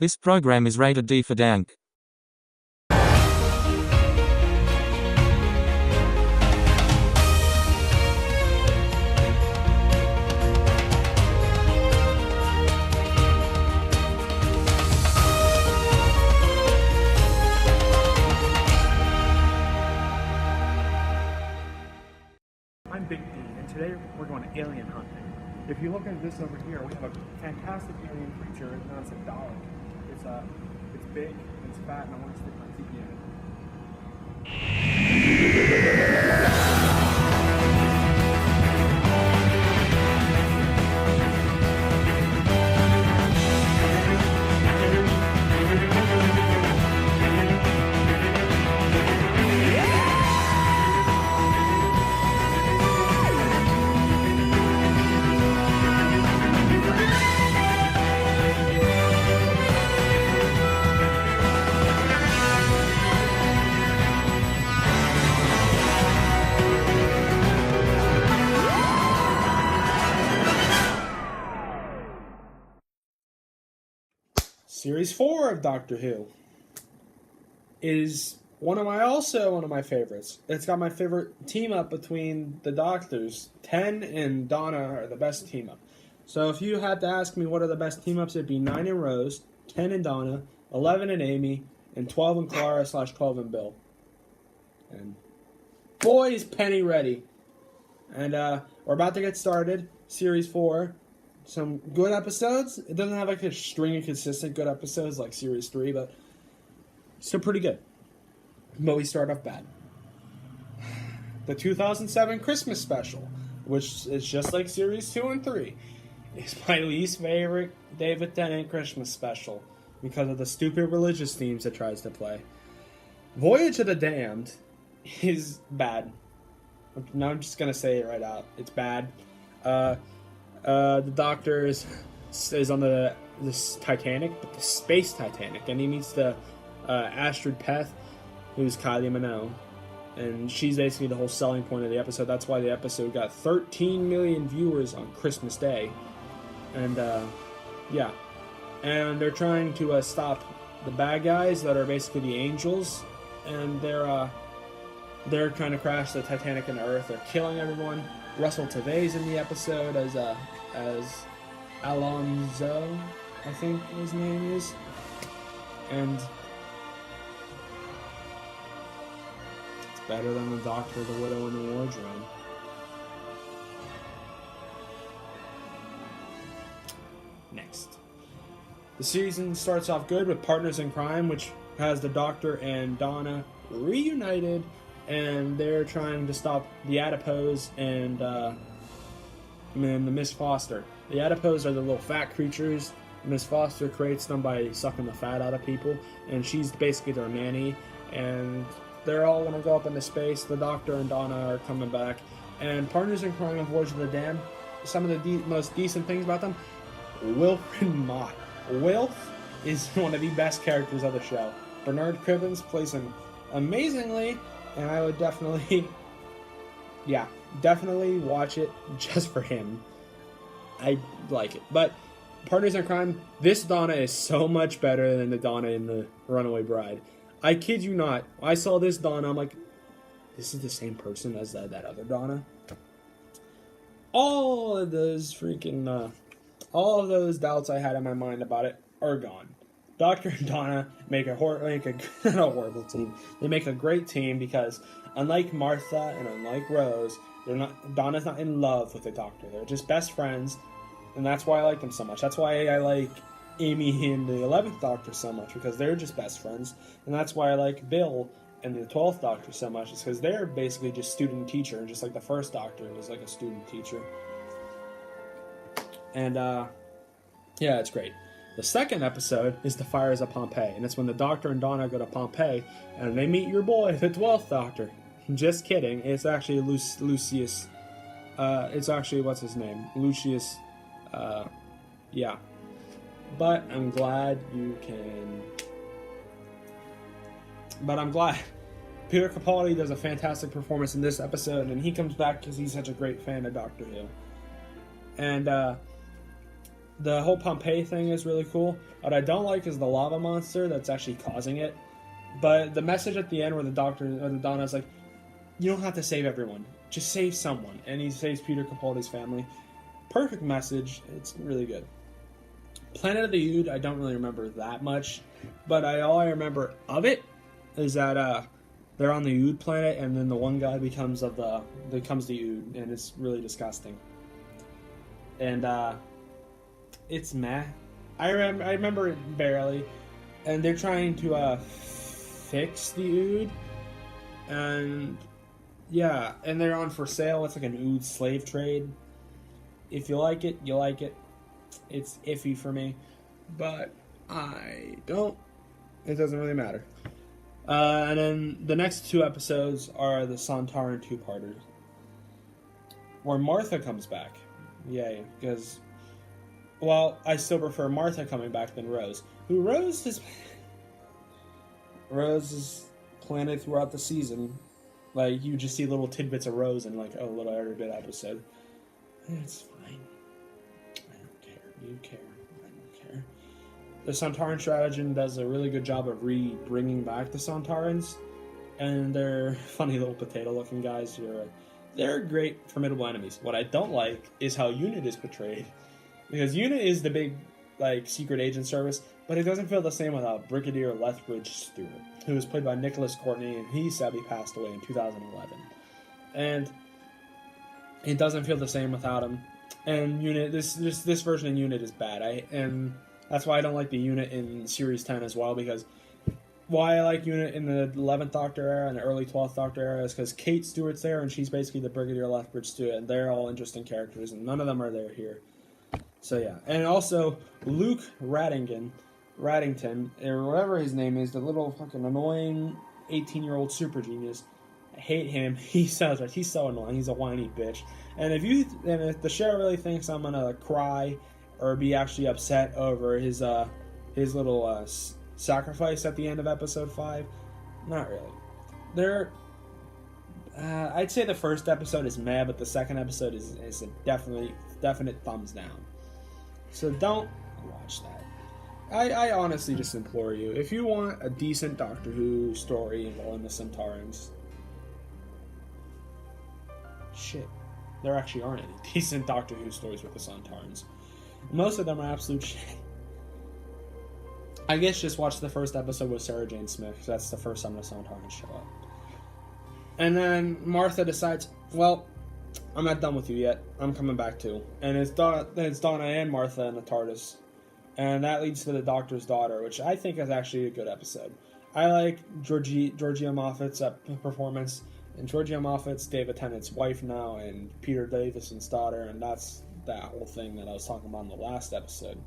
This program is rated D for dank. I'm Big D, and today we're going alien hunting. If you look at this over here, we have a fantastic alien creature, and it's a Dalek. It's big, it's fat, and I want to stick my teeth in it. Series 4 of Doctor Who is one of my favorites. It's got my favorite team up between the Doctors. 10 and Donna are the best team up. So if you had to ask me what are the best team ups, it'd be 9 and Rose, 10 and Donna, 11 and Amy, and 12 and Clara / 12 and Bill. And boy is Penny ready. And we're about to get started. Series 4. Some good episodes. It doesn't have like a string of consistent good episodes like Series 3, but still pretty good. But we start off bad. The 2007 Christmas special, which is just like Series 2 and 3, is my least favorite David Tennant Christmas special because of the stupid religious themes it tries to play. Voyage of the Damned is bad. Now I'm just going to say it right out. It's bad. The Doctor is on this Titanic, but the space Titanic, and he meets the Astrid Peth, who's Kylie Minogue, and she's basically the whole selling point of the episode. That's why the episode got 13 million viewers on Christmas Day, and yeah, and they're trying to stop the bad guys that are basically the angels, and they're trying to crash the Titanic into Earth. They're killing everyone. Russell Tivey's in the episode as Alonzo, I think his name is. And it's better than the Doctor, the Widow, and the Wardrobe. Next. The season starts off good with Partners in Crime, which has the Doctor and Donna reunited, and they're trying to stop the Adipose and the Miss Foster. The Adipose are the little fat creatures. Miss Foster creates them by sucking the fat out of people, and she's basically their nanny, and they're all going to go up into space. The Doctor and Donna are coming back, and Partners in Crime and Voyage of the Damned, some of the most decent things about them, Wilfred Mott. Wilf is one of the best characters of the show. Bernard Cribbins plays him amazingly, and I would definitely watch it just for him. I like it. But Partners in Crime, this Donna is so much better than the Donna in the Runaway Bride. I kid you not. I saw this Donna, I'm like, this is the same person as that other Donna. All of those doubts I had in my mind about it are gone. Doctor and Donna make a horrible team. They make a great team because, unlike Martha and unlike Rose, Donna's not in love with the Doctor. They're just best friends, and that's why I like them so much. That's why I like Amy and the 11th Doctor so much, because they're just best friends, and that's why I like Bill and the 12th Doctor so much, is because they're basically just student-teacher, just like the first Doctor was like a student-teacher. And, yeah, it's great. The second episode is The Fires of Pompeii, and it's when the Doctor and Donna go to Pompeii, and they meet your boy, the 12th Doctor. Just kidding. It's actually Lucius. It's actually, what's his name? Lucius. Yeah. But I'm glad Peter Capaldi does a fantastic performance in this episode, and he comes back because he's such a great fan of Doctor Who. And, The whole Pompeii thing is really cool. What I don't like is the lava monster that's actually causing it. But the message at the end where the doctor or the Donna's like, you don't have to save everyone. Just save someone. And he saves Peter Capaldi's family. Perfect message. It's really good. Planet of the Ood, I don't really remember that much. But all I remember of it is that they're on the Ood planet, and then the one guy becomes the Ood, and it's really disgusting. And it's meh. I remember it barely. And they're trying to fix the Ood. And yeah, and they're on for sale. It's like an Ood slave trade. If you like it, you like it. It's iffy for me, but I don't. It doesn't really matter. And then the next 2 episodes are the Sontaran 2-parters, where Martha comes back. Yay, because, well, I still prefer Martha coming back than Rose. Rose is planted throughout the season. Like, you just see little tidbits of Rose in, like, a little every bit episode. It's fine. I don't care. You care. I don't care. The Sontaran Stratagem does a really good job of bringing back the Sontarons. And they're funny little potato-looking guys. They're great, formidable enemies. What I don't like is how UNIT is portrayed. Because UNIT is the big, like, secret agent service, but it doesn't feel the same without Brigadier Lethbridge Stewart, who was played by Nicholas Courtney, and he sadly passed away in 2011. And it doesn't feel the same without him. And UNIT, this version of UNIT is bad. And that's why I don't like the UNIT in Series 10 as well, because why I like UNIT in the 11th Doctor era and the early 12th Doctor era is because Kate Stewart's there, and she's basically the Brigadier Lethbridge Stewart, and they're all interesting characters, and none of them are there here. So yeah. And also, Luke Raddington, or whatever his name is, the little fucking annoying 18-year-old super genius. I hate him. He's so annoying. He's a whiny bitch. And if the show really thinks I'm gonna cry or be actually upset over his little sacrifice at the end of episode 5, not really. I'd say the first episode is meh, but the second episode is a definite thumbs down. So don't watch that. I honestly just implore you, if you want a decent Doctor Who story involving the Sontarans, shit, there actually aren't any decent Doctor Who stories with the Sontarans. Most of them are absolute shit. I guess just watch the first episode with Sarah Jane Smith, because that's the first time the Sontarans show up. And then Martha decides, well, I'm not done with you yet. I'm coming back too. And it's Donna and Martha in the TARDIS. And that leads to the Doctor's daughter, which I think is actually a good episode. I like Georgia Moffat's performance. And Georgia Moffat's David Tennant's wife now, and Peter Davison's daughter, and that's that whole thing that I was talking about in the last episode.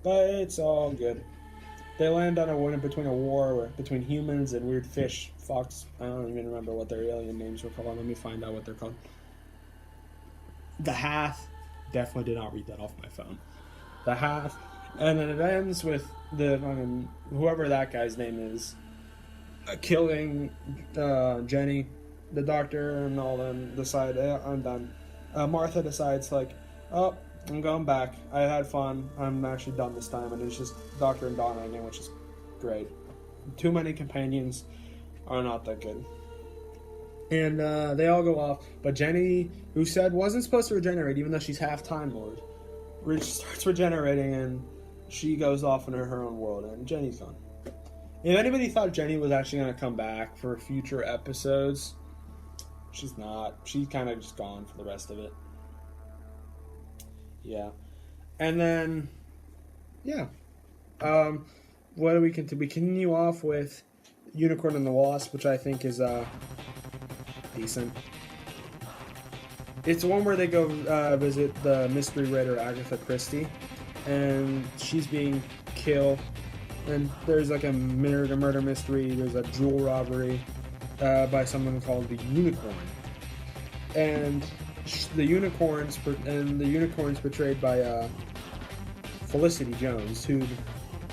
But it's all good. They land on a war between humans and weird fish. Fox, I don't even remember what their alien names were called. Let me find out what they're called. The Hath. Definitely did not read that off my phone. The Hath. And then it ends with whoever that guy's name is killing Jenny. The Doctor and all them decide, I'm done. Martha decides, like, oh, I'm going back. I had fun. I'm actually done this time. And it's just Doctor and Donna again, which is great. Too many companions are not that good. And they all go off. But Jenny, who said wasn't supposed to regenerate, even though she's half Time Lord, starts regenerating, and she goes off into her own world, and Jenny's gone. If anybody thought Jenny was actually going to come back for future episodes, she's not. She's kind of just gone for the rest of it. Yeah. And then, yeah. What do we continue off with Unicorn and the Wasp, which I think is decent. It's one where they go visit the mystery writer Agatha Christie, and she's being killed. And there's like a murder mystery. There's a jewel robbery by someone called the Unicorn, and the unicorn's portrayed by Felicity Jones, who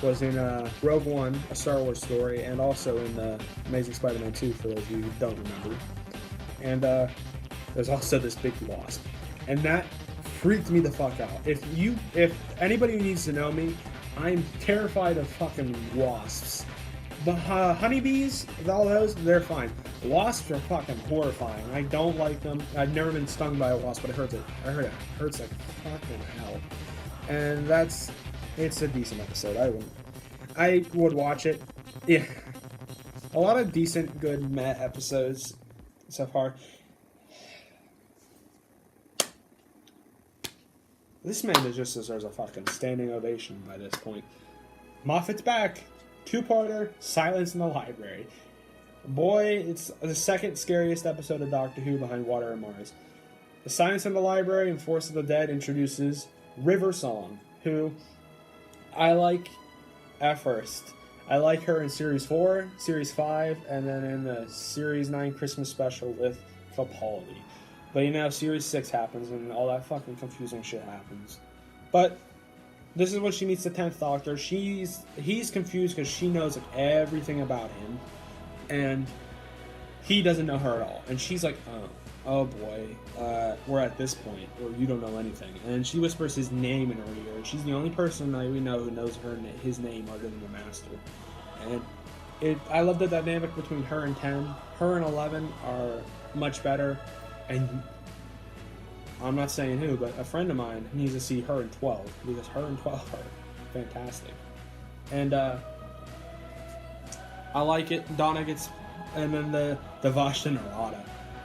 was in Rogue One, a Star Wars story, and also in Amazing Spider-Man 2, for those of you who don't remember. And there's also this big wasp, and that freaked me the fuck out. If anybody who needs to know me, I'm terrified of fucking wasps. The honeybees, all those, they're fine. Wasps are fucking horrifying. I don't like them. I've never been stung by a wasp, but it hurts. I heard it hurts like fucking hell. And it's a decent episode. I would watch it. Yeah, a lot of decent, good meh episodes so far. This man just deserves a fucking standing ovation by this point. Moffat's back. Two-parter, Silence in the Library. Boy, it's the second scariest episode of Doctor Who behind Water and Mars. The Silence in the Library and Force of the Dead introduces River Song, who I like at first. I like her in Series 4, Series 5, and then in the Series 9 Christmas special with Capaldi. But Series 6 happens and all that fucking confusing shit happens. But this is when she meets the 10th Doctor. He's confused because she knows everything about him, and he doesn't know her at all. And she's like, oh boy, we're at this point where you don't know anything. And she whispers his name in her ear. And she's the only person that we know who knows his name other than the Master. And I love the dynamic between her and 10. Her and 11 are much better. And I'm not saying who, but a friend of mine needs to see her and 12, because her and 12 are fantastic. And I like it. Donna gets, and then the Vashta Nerada.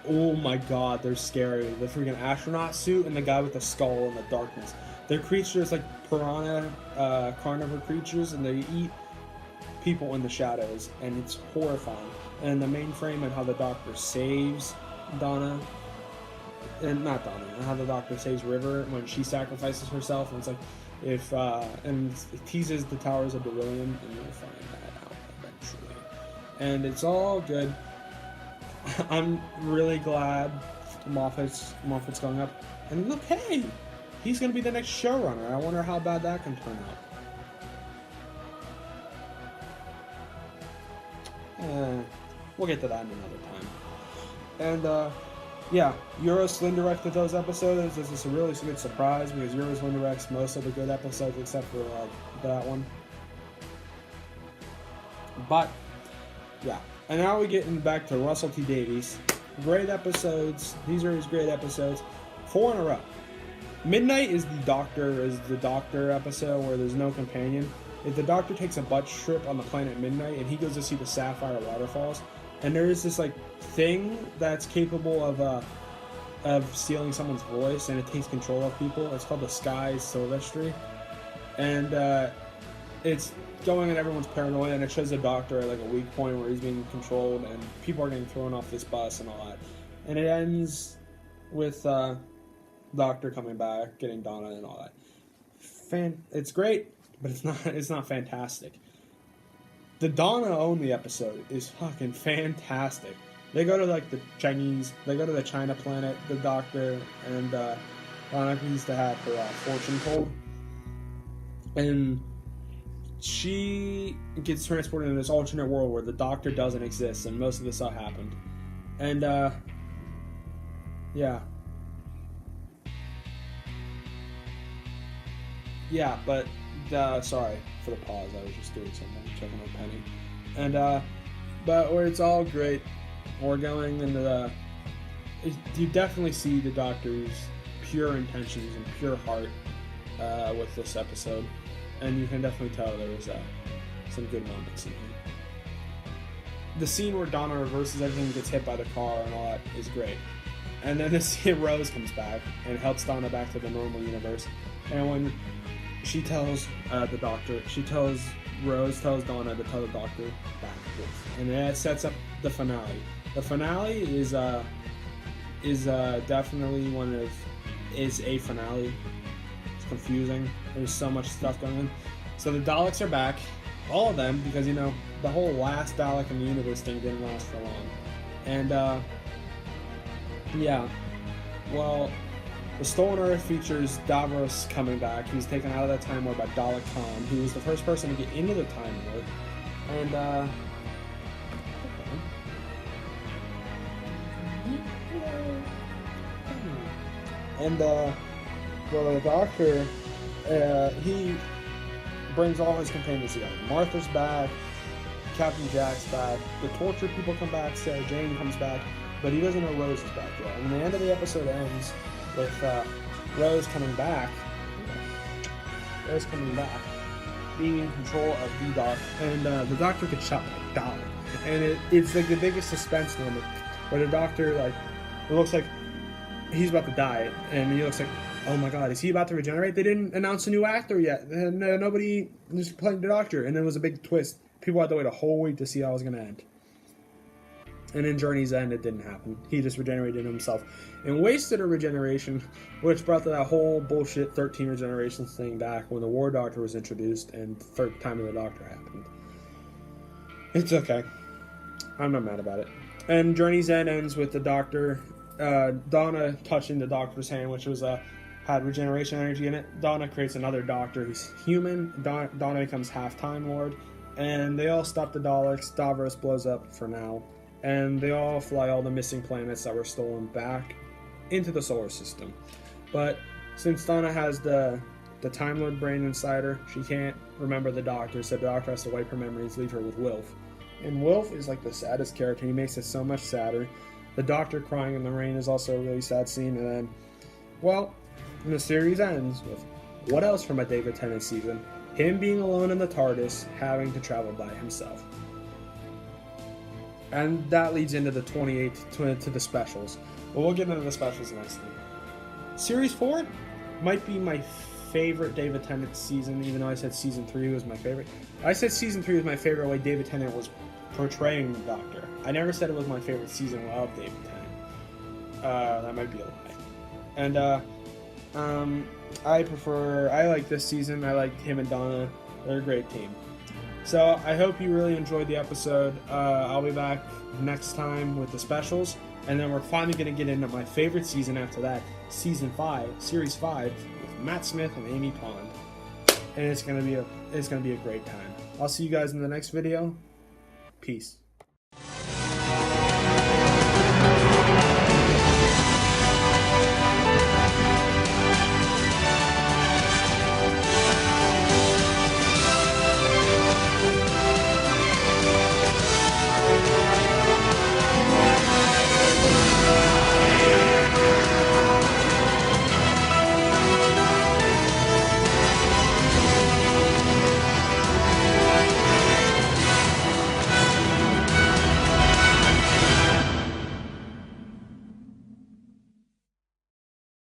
Oh my god, they're scary. The freaking astronaut suit and the guy with the skull in the darkness. They're creatures like piranha, carnivore creatures, and they eat people in the shadows, and it's horrifying. And the mainframe and how the Doctor saves Donna. And not Donna, how the Doctor saves River when she sacrifices herself, and it's like, and it teases the Towers of Beryllium, and you'll find that out eventually. And it's all good. I'm really glad Moffat's going up. And look, hey, he's going to be the next showrunner. I wonder how bad that can turn out. We'll get to that in another time. And, yeah, Euroslim directed those episodes. This is a really good surprise because Euroslim directs most of the good episodes except for that one. But, yeah. And now we're getting back to Russell T Davies. Great episodes. These are his great episodes. 4 in a row. Midnight is the Doctor episode where there's no companion. If the Doctor takes a butt trip on the planet Midnight and he goes to see the Sapphire Waterfalls, and there is this thing that's capable of stealing someone's voice, and it takes control of people. It's called the Sky Silvestri, and it's going on everyone's paranoia, and it shows the Doctor at a weak point where he's being controlled, and people are getting thrown off this bus and all that. And it ends with Doctor coming back, getting Donna and all that. It's great, but it's not fantastic. The Donna only episode is fucking fantastic. They go to they go to the China planet, the Doctor, and Donna needs to have her fortune told. And she gets transported into this alternate world where the Doctor doesn't exist, and most of this stuff happened. And, yeah. Yeah, but, sorry for the pause, I was just doing something, checking my penny. And, but where it's all great, we're going into you definitely see the Doctor's pure intentions and pure heart, with this episode. And you can definitely tell there was, some good moments in here. The scene where Donna reverses everything and gets hit by the car and all that is great. And then Rose comes back and helps Donna back to the normal universe. And when she tells Rose tells Donna to tell the Doctor backwards, and that sets up the finale. The finale is definitely is a finale. It's confusing. There's so much stuff going on. So the Daleks are back, all of them, because the whole last Dalek in the universe thing didn't last for long. And yeah, well, the Stolen Earth features Davros coming back. He's taken out of that Time Lord by Dalek Khan, who was the first person to get into the Time Lord. And Well, the Doctor, he brings all his companions together. Martha's back, Captain Jack's back, the torture people come back, Sarah Jane comes back, but he doesn't know Rose is back yet. And the end of the episode ends with Rose coming back, being in control of the Doctor, and the Doctor gets shot by a Dalek. And it's like the biggest suspense moment, where the Doctor, like, it looks like he's about to die, and he looks like, oh my god, is he about to regenerate? They didn't announce a new actor yet, and nobody was playing the Doctor, and then it was a big twist. People had to wait a whole week to see how it was going to end. And in Journey's End, it didn't happen. He just regenerated himself and wasted a regeneration, which brought that whole bullshit 13 regenerations thing back when the War Doctor was introduced and the third time of the Doctor happened. It's okay. I'm not mad about it. And Journey's End ends with the Doctor, Donna touching the Doctor's hand, which was had regeneration energy in it. Donna creates another Doctor who's human. Donna becomes half Time Lord. And they all stop the Daleks. Davros blows up for now. And they all fly all the missing planets that were stolen back into the solar system. But since Donna has the Time Lord brain inside her, she can't remember the Doctor, so the Doctor has to wipe her memories, leave her with Wilf. And Wilf is like the saddest character. He makes it so much sadder. The Doctor crying in the rain is also a really sad scene. And then, well, the series ends with what else from a David Tennant season? Him being alone in the TARDIS, having to travel by himself. And that leads into the 28th to the specials. But we'll get into the specials next time. Series 4 might be my favorite David Tennant season, even though I said Season 3 was my favorite. I said Season 3 was my favorite way David Tennant was portraying the Doctor. I never said it was my favorite season of David Tennant. That might be a lie. And, I like this season. I like him and Donna. They're a great team. So I hope you really enjoyed the episode. I'll be back next time with the specials, and then we're finally going to get into my favorite season after that, Season 5, Series 5, with Matt Smith and Amy Pond. And it's gonna be a great time. I'll see you guys in the next video. Peace.